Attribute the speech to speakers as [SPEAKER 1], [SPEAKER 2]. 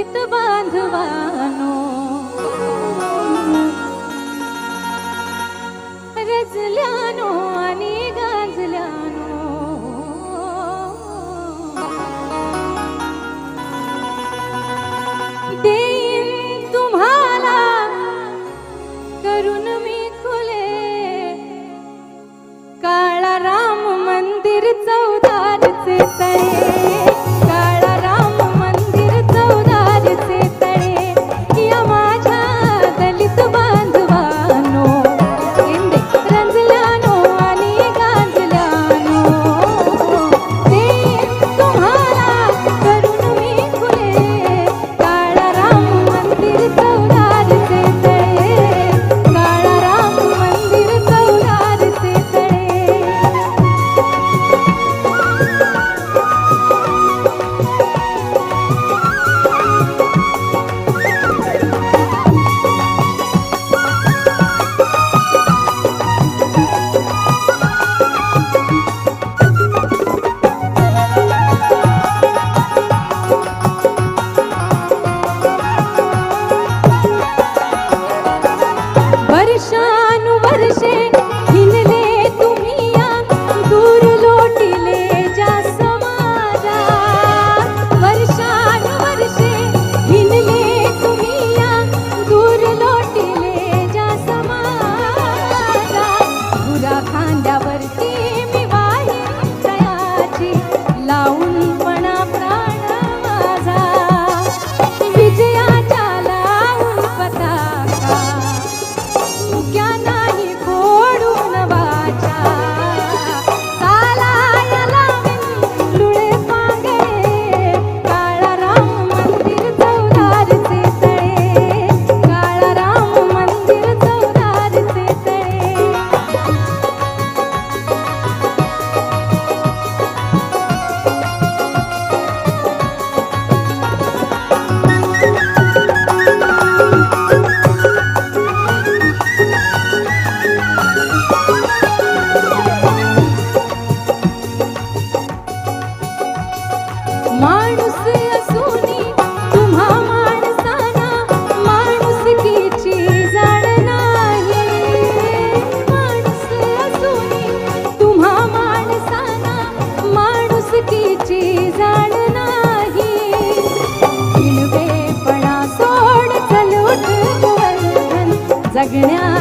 [SPEAKER 1] दलित बांधवानो रजल्यानो आणि गाजल्यानो देईन तुम्हाला करून मी खुले काळा राम मंदिर चौदारचे तळे काळा राम मंदिर चौदारचे तळे या माझ्या दलित बांधवानो इंदे रंजल्यानो आणि गाजल्यानो देईन तुम्हाला करून मी खुले काळा राम मंदिर चौदारचे तळे काळा राम मंदिर चौदारचे तळे वर्षानुवर्षे हिंडले तुम्ही या दूर लोटिले ज्या समाजा वर्षानुवर्षे हिंडले तुम्ही या दूर लोटिले ज्या समाजा गुरा खांद्यावरती मी वाहीन दयाची लावून पणा प्राण माझा विजयाच्या लावून पताका मुक्या नाही फोडून वाचा चालाया लावीन लुळे पांगळे काळा राम मंदिर चौदारचे तळे काळा राम मंदिर चौदारचे तळे माणूस असूनी तुम्हा माणसाना माणुसकीची जाण नाही माणूस असूनी तुम्हा माणसाना माणुसकीची जाण नाही हिणवेपणा सोड चल उठ गोवर्धन जगण्या